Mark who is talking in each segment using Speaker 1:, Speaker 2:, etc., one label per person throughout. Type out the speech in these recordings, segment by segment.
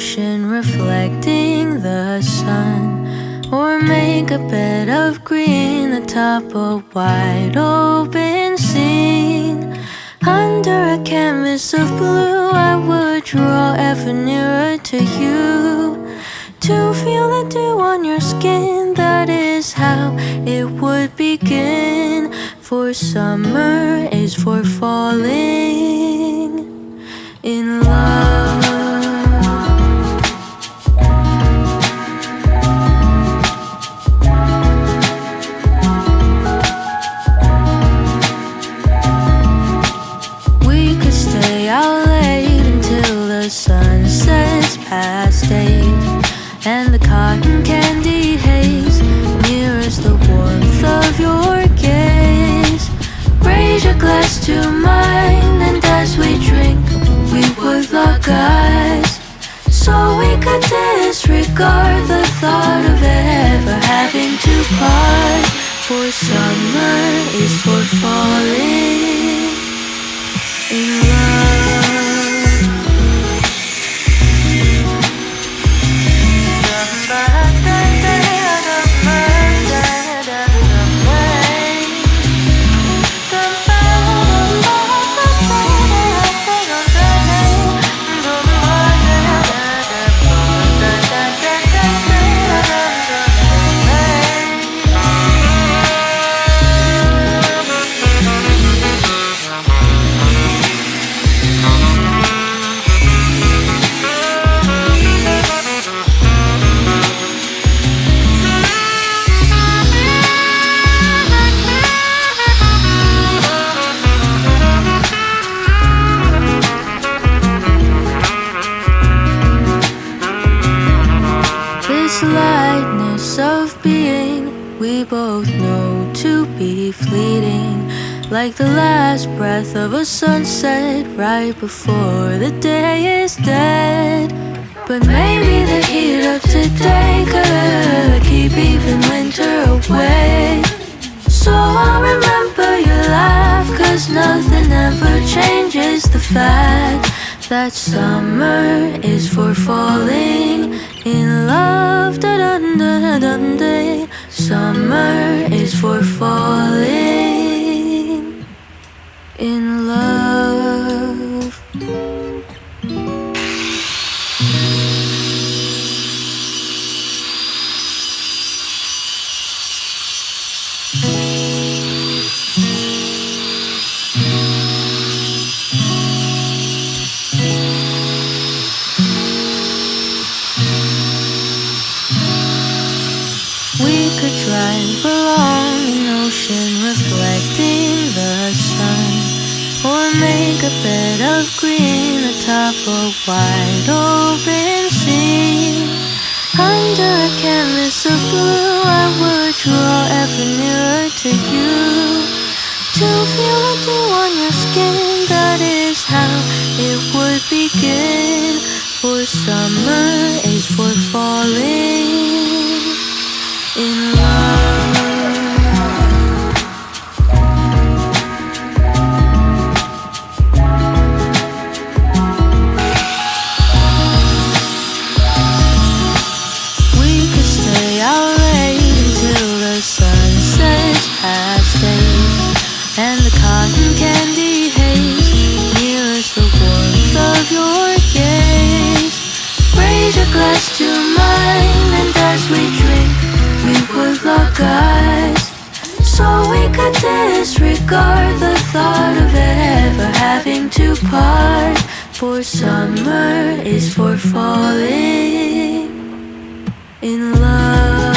Speaker 1: ocean reflecting the sun, or make a bed of green atop a wide open scene. Under a canvas of blue, I would draw ever nearer to you, to feel the dew on your skin. That is how it would begin. For summer is for falling in love. We could stay out late until the sun sets past 8, and the cotton candy haze mirrors the warmth of your gaze. Raise your glass to mine, and as we drink, we would lock eyes, so we could disregard the thought of ever having to part. For summer is for falling in love. Lightness of being, we both know to be fleeting, like the last breath of a sunset right before the day is dead. But maybe the heat of today could keep even winter away. So I'll remember your laugh, 'cause nothing ever changes the fact that summer is for falling in love. Da da da da da da. Summer is for falling in love. We could drive along an ocean reflecting the sun, or make a bed of green atop a wide open scene. Under a canvas of blue, I would draw ever nearer to you, to feel the dew on your skin. That is how it would begin. For summer is for falling in love. We could stay out late until the sun sets past 8, and the cotton candy haze mirrors the warmth of your gaze. Raise your glass to mine, and as we drink, we would lock eyes, so we could disregard the thought of ever having to part. For summer is for falling in love.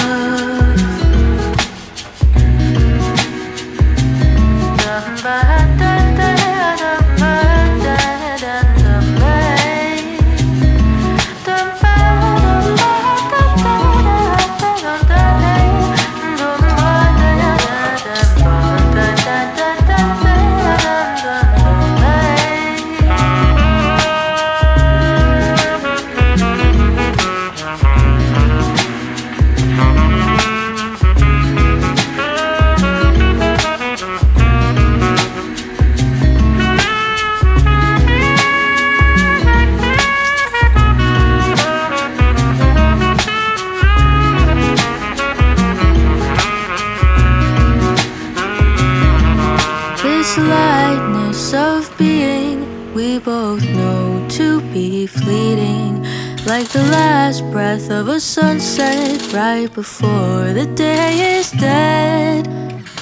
Speaker 1: like the last breath of a sunset right before the day is dead.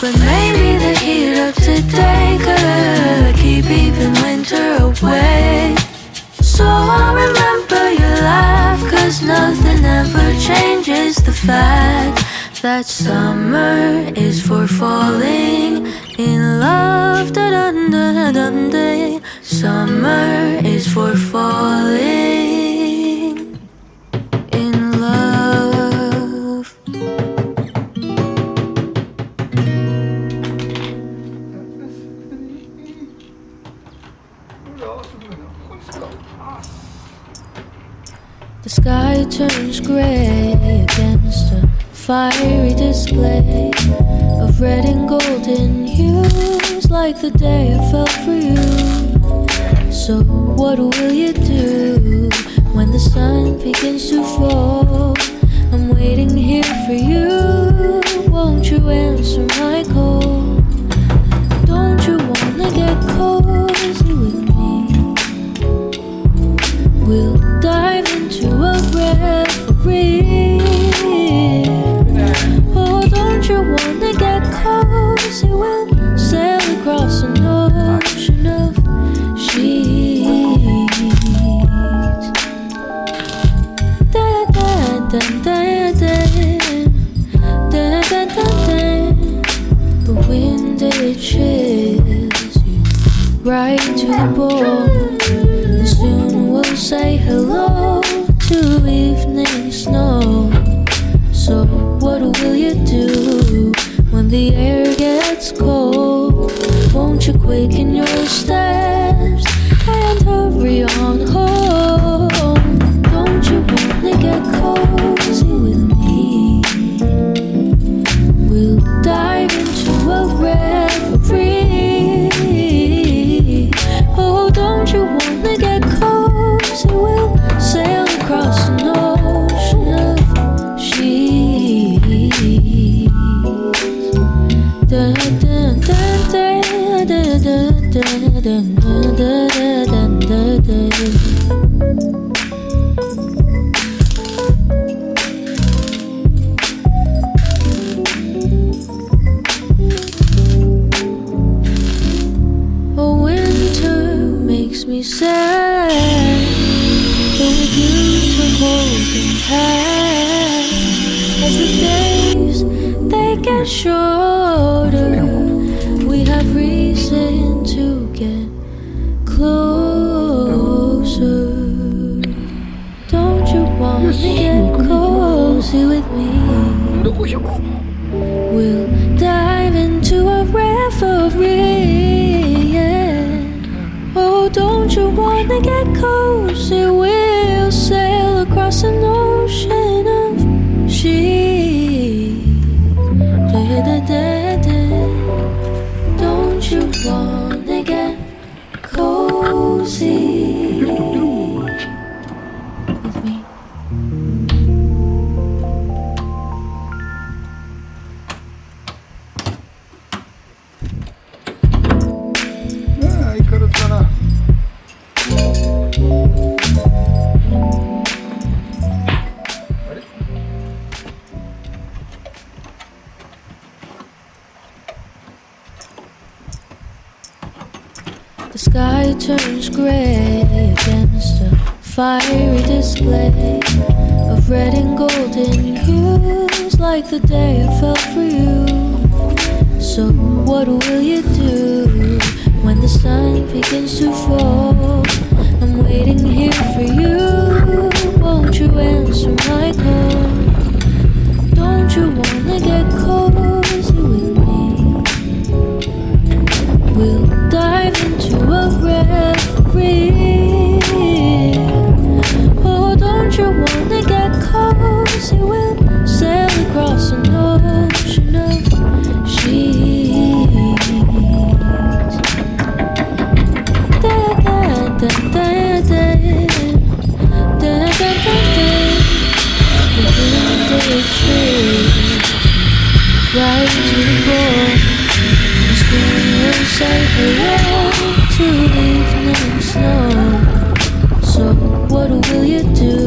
Speaker 1: But maybe the heat of today could keep even winter away. So I'll remember your laugh, 'cause nothing ever changes the fact that summer is for falling in love. Da-dun-da-dun-day. Summer is for falling in love. The sky turns gray against a fiery display of red and golden hues, like the day I fell for you. So what will you do when the sun begins to fall? I'm waiting here for you. Won't you answer my call? Don't you wanna get cozy with me? We'll dive into a reverie. Oh, don't you wanna get cozy? We'll sail across an ocean of sheets. Da da da da da da da da da. The wind, it chills you right to the bone. And soon we'll say hello to evening snow. So what will you do when the air gets cold? Won't you quicken your steps and hurry on home? Don't you wanna get cozy with me? We'll dive into a reverie. Oh, don't you wanna get cozy? We'll sail across an ocean of sheets. Da da da da da da da da da da da da. Oh, winter makes me sad, but with you to hold in hand, as the days they get shorter, we have reason to get closer. Don't you wanna get cozy with me? We'll dive into a reverie, yeah. Oh, don't you wanna get cozy? We'll sail across an ocean of sheets. Da da da da. Don't you wanna get cozy with me? The sky turns gray against a fiery display of red and golden hues, like the day I fell for you. So what will you do when the sun begins to fall? I'm waiting here for you. Won't you answer my call? Don't you wanna get cozy with me? We'll dive into a reverie. Oh, don't you wanna get cozy? We'll sail across an ocean of sheets. Da da da da da da da da da. The wind, it chills right to the bone. We'll say hello to evening snow. So what will you do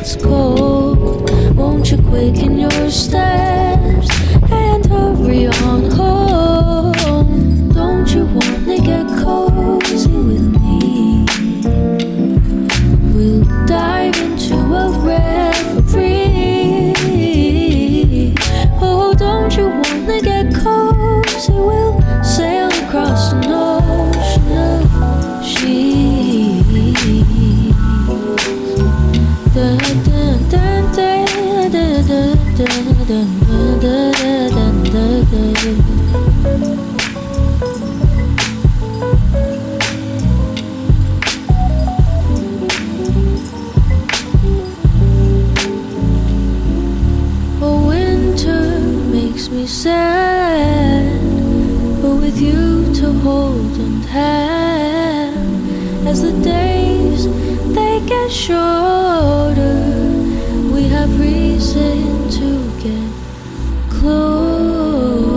Speaker 1: it's cold. Won't you quicken your steps and hurry on home? Don't you wanna get cozy with me? We'll dive into a reverie. Oh, don't you wanna get cozy? We'll sail across an ocean of sheets. Dun, dun, dun, dun, dun, dun, dun, dun, dun, dun, dun, dun. Makes me sad, but with you to hold and have, as the days they get shorter, we have reason to get closer.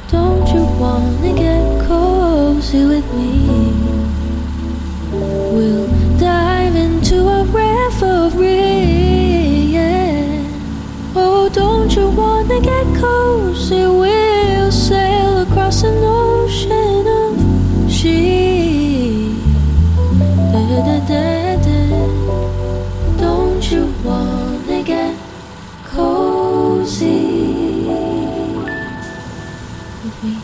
Speaker 1: Don't you wanna get cozy with me? We'll dive into a reverie, yeah. Oh, don't you wanna get cozy? We'll sail across an ocean of sheets. Da, da, da, da. Don't you wanna get cozy with me?